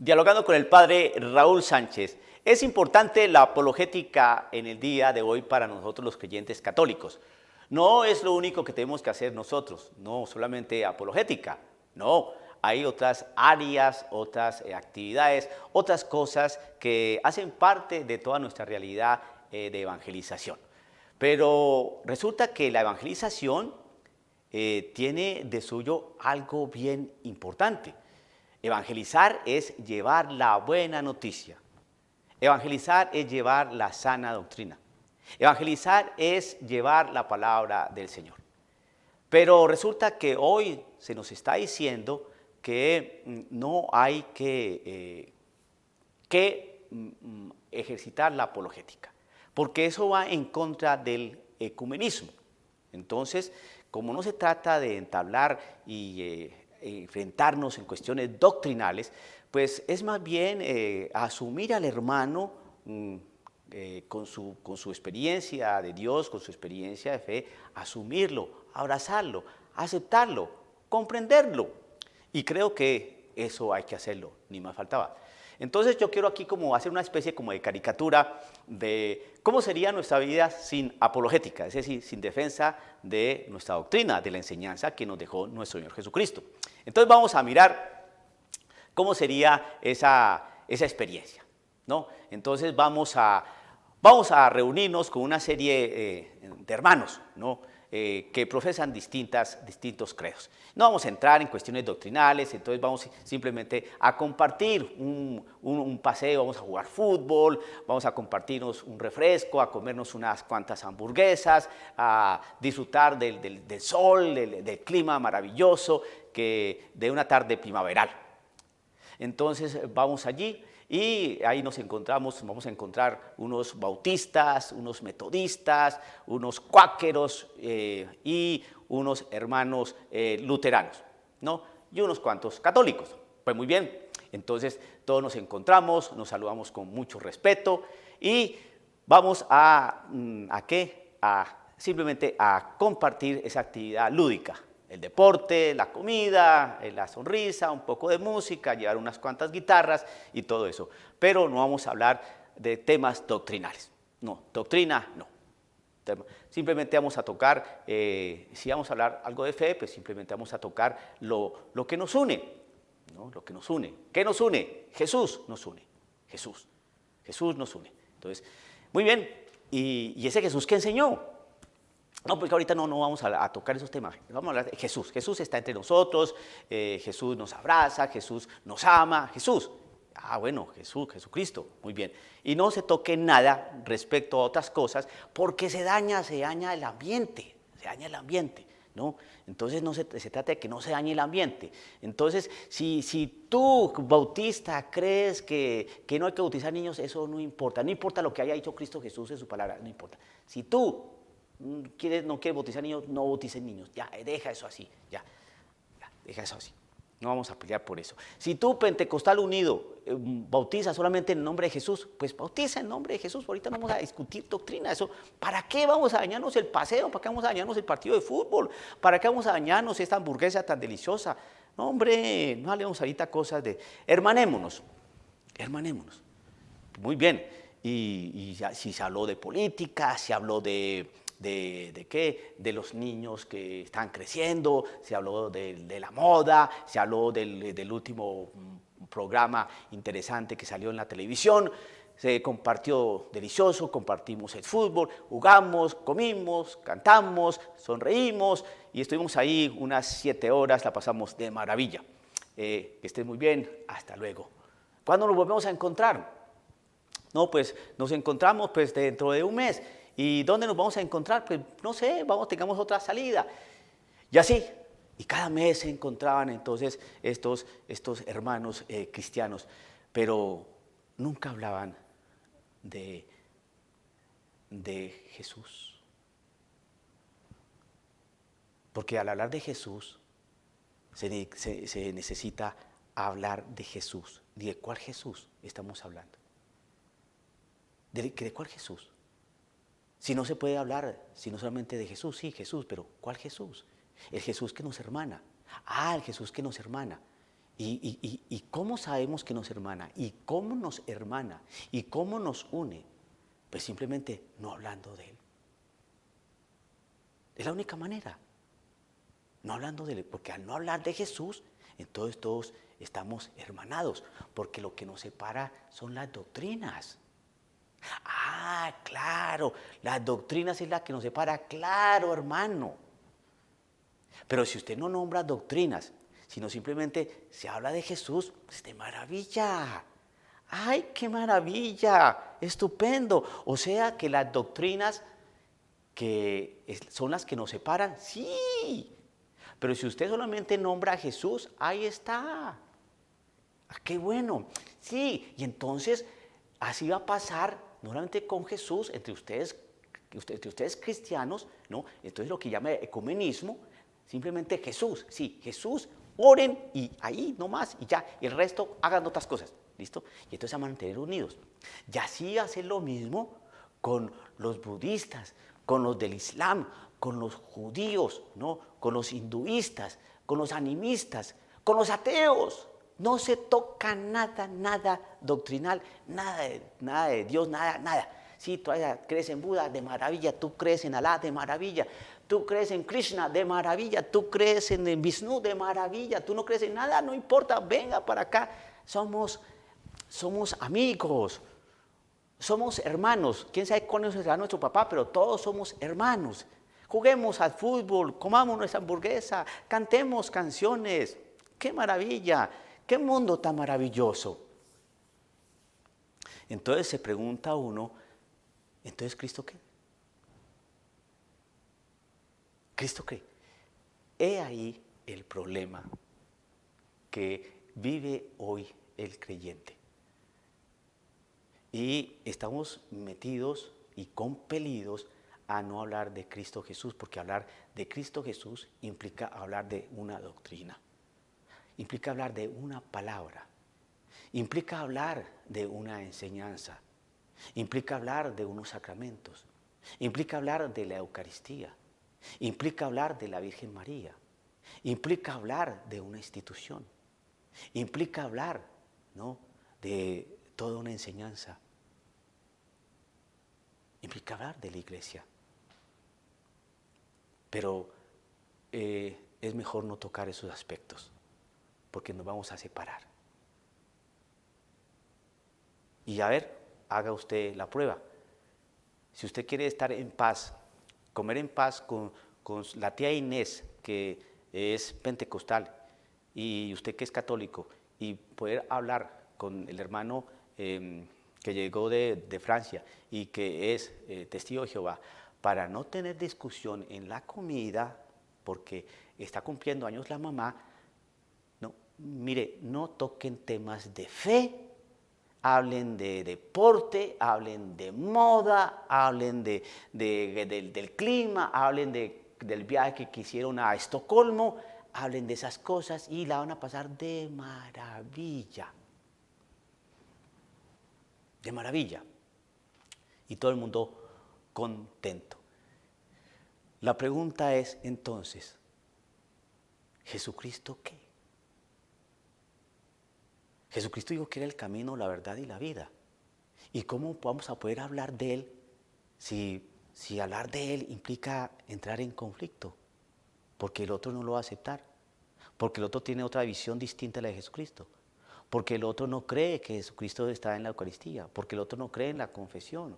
Dialogando con el padre Raúl Sánchez. Es importante la apologética en el día de hoy para nosotros los creyentes católicos. No es lo único que tenemos que hacer nosotros, no solamente apologética, no. Hay otras áreas, otras actividades, otras cosas que hacen parte de toda nuestra realidad de evangelización. Pero resulta que la evangelización tiene de suyo algo bien importante. Evangelizar es llevar la buena noticia. Evangelizar es llevar la sana doctrina. Evangelizar es llevar la palabra del Señor. Pero resulta que hoy se nos está diciendo que no hay que ejercitar la apologética, porque eso va en contra del ecumenismo. Entonces, como no se trata de entablar y enfrentarnos en cuestiones doctrinales, pues es más bien asumir al hermano con su experiencia de Dios, con su experiencia de fe, asumirlo, abrazarlo, aceptarlo, comprenderlo. Y creo que eso hay que hacerlo, ni más faltaba. Entonces yo quiero aquí como hacer una especie como de caricatura de cómo sería nuestra vida sin apologética, es decir, sin defensa de nuestra doctrina, de la enseñanza que nos dejó nuestro Señor Jesucristo. Entonces vamos a mirar cómo sería esa experiencia, ¿no? Entonces vamos a reunirnos con una serie de hermanos, ¿no? Que profesan distintos credos. No vamos a entrar en cuestiones doctrinales, entonces vamos simplemente a compartir un paseo, vamos a jugar fútbol, vamos a compartirnos un refresco, a comernos unas cuantas hamburguesas, a disfrutar del sol, del clima maravilloso de una tarde primaveral. Entonces vamos allí y ahí nos encontramos, vamos a encontrar unos bautistas, unos metodistas, unos cuáqueros y unos hermanos luteranos, ¿no? Y unos cuantos católicos. Pues muy bien, entonces todos nos encontramos, nos saludamos con mucho respeto y vamos simplemente a compartir esa actividad lúdica. El deporte, la comida, la sonrisa, un poco de música, llevar unas cuantas guitarras y todo eso. Pero no vamos a hablar de temas doctrinales. No, doctrina no. Simplemente vamos a tocar, si vamos a hablar algo de fe, pues simplemente vamos a tocar lo que nos une, ¿no? Lo que nos une. ¿Qué nos une? Jesús nos une. Jesús nos une. Entonces, muy bien. ¿Y ese Jesús qué enseñó? No, porque ahorita no vamos a tocar esos temas. Vamos a hablar de Jesús. Jesús está entre nosotros, Jesús nos abraza, Jesús nos ama, Jesús. Bueno, Jesucristo, muy bien. Y no se toque nada respecto a otras cosas porque se daña el ambiente, ¿no? Entonces no se trata de que no se dañe el ambiente. Entonces, si tú, bautista, crees que no hay que bautizar niños, eso no importa. No importa lo que haya dicho Cristo Jesús en su palabra, no importa. Si tú no quieres bautizar niños, no bautices niños. Ya, deja eso así, ya, deja eso así. No vamos a pelear por eso. Si tú, Pentecostal Unido, bautiza solamente en el nombre de Jesús, pues bautiza en el nombre de Jesús. Ahorita no vamos a discutir doctrina. Eso, ¿para qué vamos a dañarnos el paseo? ¿Para qué vamos a dañarnos el partido de fútbol? ¿Para qué vamos a dañarnos esta hamburguesa tan deliciosa? No, hombre, no hablemos ahorita cosas de... Hermanémonos. Muy bien. Y ya, si se habló de política, se habló ¿de qué? De los niños que están creciendo, se habló de la moda, se habló del último programa interesante que salió en la televisión, se compartió delicioso, compartimos el fútbol, jugamos, comimos, cantamos, sonreímos y estuvimos ahí unas 7 horas, la pasamos de maravilla. Que estén muy bien, hasta luego. ¿Cuándo nos volvemos a encontrar? No, pues nos encontramos pues dentro de un mes. ¿Y dónde nos vamos a encontrar? Pues no sé, tengamos otra salida. Y así, y cada mes se encontraban entonces estos hermanos cristianos, pero nunca hablaban de Jesús. Porque al hablar de Jesús, se necesita hablar de Jesús. ¿De cuál Jesús estamos hablando? ¿De cuál Jesús? Si no se puede hablar, sino solamente de Jesús, sí, Jesús, pero ¿cuál Jesús? El Jesús que nos hermana. El Jesús que nos hermana. ¿Y cómo sabemos que nos hermana? ¿Y cómo nos hermana? ¿Y cómo nos une? Pues simplemente no hablando de Él. Es la única manera. No hablando de Él. Porque al no hablar de Jesús, entonces todos estamos hermanados. Porque lo que nos separa son las doctrinas. Ah, claro. Las doctrinas es la que nos separa. Claro, hermano. Pero si usted no nombra doctrinas, sino simplemente se habla de Jesús, pues de maravilla. ¡Ay, qué maravilla! Estupendo. O sea que las doctrinas son las que nos separan, sí. Pero si usted solamente nombra a Jesús, ahí está. Ah, qué bueno. Sí, y entonces así va a pasar, no solamente con Jesús, entre ustedes cristianos, ¿no? Entonces lo que llama ecumenismo, simplemente Jesús, sí, Jesús, oren y ahí nomás y ya, el resto hagan otras cosas, ¿listo? Y entonces a mantener unidos. Y así hace lo mismo con los budistas, con los del Islam, con los judíos, ¿no? Con los hinduistas, con los animistas, con los ateos. No se toca nada doctrinal, nada de Dios, nada. Sí, tú crees en Buda, de maravilla. Tú crees en Alá, de maravilla. Tú crees en Krishna, de maravilla. Tú crees en Vishnu, de maravilla. Tú no crees en nada, no importa, venga para acá. Somos amigos, somos hermanos. Quién sabe cuándo será nuestro papá, pero todos somos hermanos. Juguemos al fútbol, comamos nuestra hamburguesa, cantemos canciones. ¡Qué maravilla! ¡Qué mundo tan maravilloso! Entonces se pregunta uno, ¿entonces Cristo qué? ¿Cristo qué? He ahí el problema que vive hoy el creyente. Y estamos metidos y compelidos a no hablar de Cristo Jesús, porque hablar de Cristo Jesús implica hablar de una doctrina, implica hablar de una palabra, implica hablar de una enseñanza, implica hablar de unos sacramentos, implica hablar de la Eucaristía, implica hablar de la Virgen María, implica hablar de una institución, implica hablar, ¿no?, de toda una enseñanza, implica hablar de la iglesia. Pero es mejor no tocar esos aspectos, porque nos vamos a separar. Y a ver, haga usted la prueba. Si usted quiere estar en paz, comer en paz con la tía Inés, que es pentecostal, y usted que es católico, y poder hablar con el hermano que llegó de Francia y que es testigo de Jehová, para no tener discusión en la comida, porque está cumpliendo años la mamá, no, mire, no toquen temas de fe. Hablen de deporte, hablen de moda, hablen del clima, hablen del viaje que hicieron a Estocolmo, hablen de esas cosas y la van a pasar de maravilla. De maravilla. Y todo el mundo contento. La pregunta es entonces, ¿Jesucristo qué? Jesucristo dijo que era el camino, la verdad y la vida. ¿Y cómo vamos a poder hablar de Él si hablar de Él implica entrar en conflicto? Porque el otro no lo va a aceptar. Porque el otro tiene otra visión distinta a la de Jesucristo. Porque el otro no cree que Jesucristo está en la Eucaristía. Porque el otro no cree en la confesión.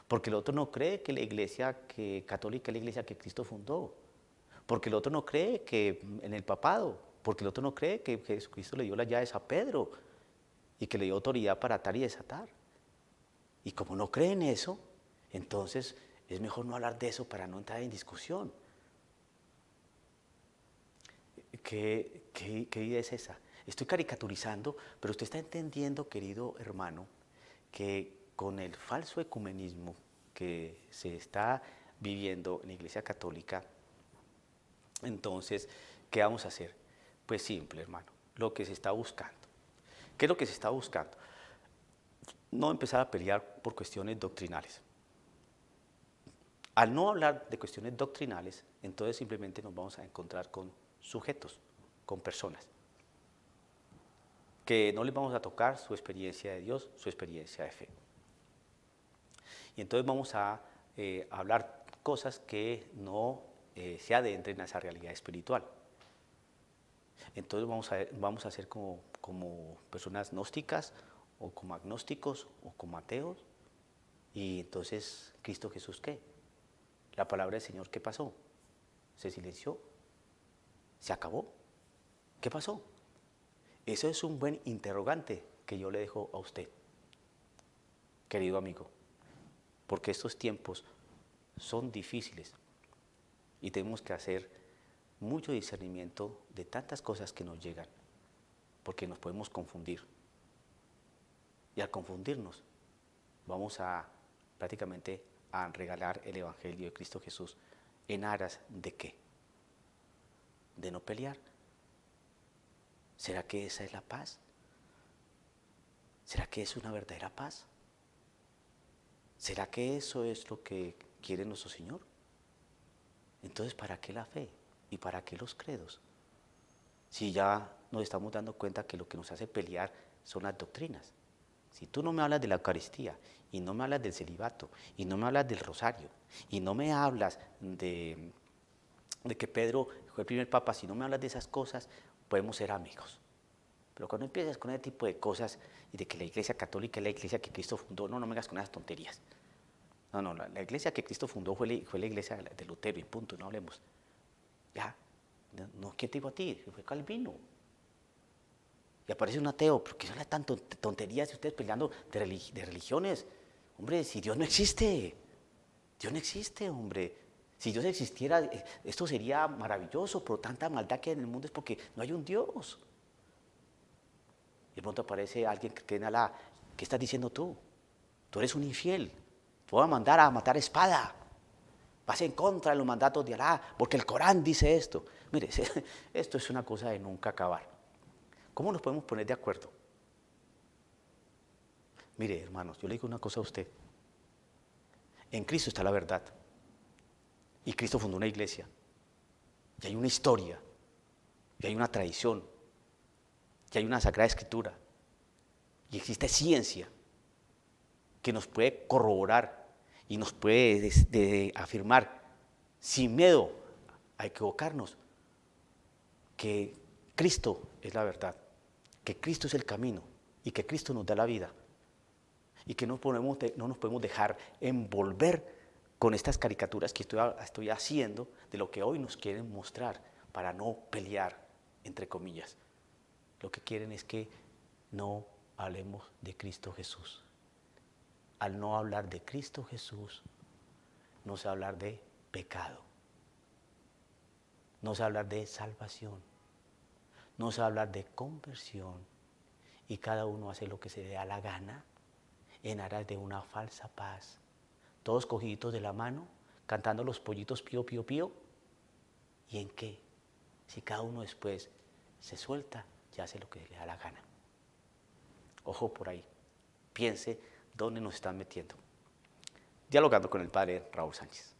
Porque el otro no cree que la iglesia católica es la iglesia que Cristo fundó. Porque el otro no cree que en el papado. Porque el otro no cree que Jesucristo le dio las llaves a Pedro y que le dio autoridad para atar y desatar. Y como no cree en eso, entonces es mejor no hablar de eso para no entrar en discusión. ¿Qué idea es esa? Estoy caricaturizando, pero usted está entendiendo, querido hermano, que con el falso ecumenismo que se está viviendo en la Iglesia Católica, entonces, ¿qué vamos a hacer? Pues simple, hermano, lo que se está buscando. ¿Qué es lo que se está buscando? No empezar a pelear por cuestiones doctrinales. Al no hablar de cuestiones doctrinales, entonces simplemente nos vamos a encontrar con sujetos, con personas. que no les vamos a tocar su experiencia de Dios, su experiencia de fe. Y entonces vamos a hablar cosas que no se adentren a esa realidad espiritual. Entonces vamos a ser como personas gnósticas, o como agnósticos, o como ateos. Y entonces, ¿Cristo Jesús qué? La palabra del Señor, ¿qué pasó? ¿Se silenció? ¿Se acabó? ¿Qué pasó? Eso es un buen interrogante que yo le dejo a usted, querido amigo, porque estos tiempos son difíciles y tenemos que hacer mucho discernimiento de tantas cosas que nos llegan, porque nos podemos confundir. Y al confundirnos, vamos a prácticamente a regalar el Evangelio de Cristo Jesús en aras de ¿qué? De no pelear. ¿Será que esa es la paz? ¿Será que es una verdadera paz? ¿Será que eso es lo que quiere nuestro Señor? Entonces, ¿para qué la fe? ¿Y para qué los credos? Si ya nos estamos dando cuenta que lo que nos hace pelear son las doctrinas. Si tú no me hablas de la Eucaristía, y no me hablas del celibato, y no me hablas del rosario, y no me hablas de que Pedro fue el primer papa, si no me hablas de esas cosas, podemos ser amigos. Pero cuando empiezas con ese tipo de cosas, y de que la Iglesia Católica es la Iglesia que Cristo fundó, no me vengas con esas tonterías. No, la Iglesia que Cristo fundó fue la Iglesia de Lutero, y punto, no hablemos. Ya, no, ¿quién te dijo a ti? Fue Calvino. Y aparece un ateo, ¿pero qué son las tantas tonterías de ustedes peleando de religiones? Hombre, si Dios no existe, Dios no existe, hombre. Si Dios existiera, esto sería maravilloso, pero tanta maldad que hay en el mundo es porque no hay un Dios. Y de pronto aparece alguien que cree en Alá. ¿Qué estás diciendo tú? Tú eres un infiel. Te voy a mandar a matar espada. Vas en contra de los mandatos de Alá, porque el Corán dice esto. Mire, esto es una cosa de nunca acabar. ¿Cómo nos podemos poner de acuerdo? Mire, hermanos, yo le digo una cosa a usted. En Cristo está la verdad. Y Cristo fundó una iglesia. Y hay una historia. Y hay una tradición. Y hay una sagrada escritura. Y existe ciencia que nos puede corroborar y nos puede afirmar sin miedo a equivocarnos que Cristo es la verdad, que Cristo es el camino y que Cristo nos da la vida. Y que no nos podemos dejar envolver con estas caricaturas que estoy haciendo de lo que hoy nos quieren mostrar para no pelear, entre comillas. Lo que quieren es que no hablemos de Cristo Jesús. Al no hablar de Cristo Jesús, no se hablar de pecado, no se hablar de salvación, no se hablar de conversión, y cada uno hace lo que se le da la gana en aras de una falsa paz. Todos cogiditos de la mano, cantando los pollitos pío, pío, pío. ¿Y en qué? Si cada uno después se suelta y hace lo que le da la gana. Ojo por ahí. Piense dónde nos están metiendo. Dialogando con el padre Raúl Sánchez.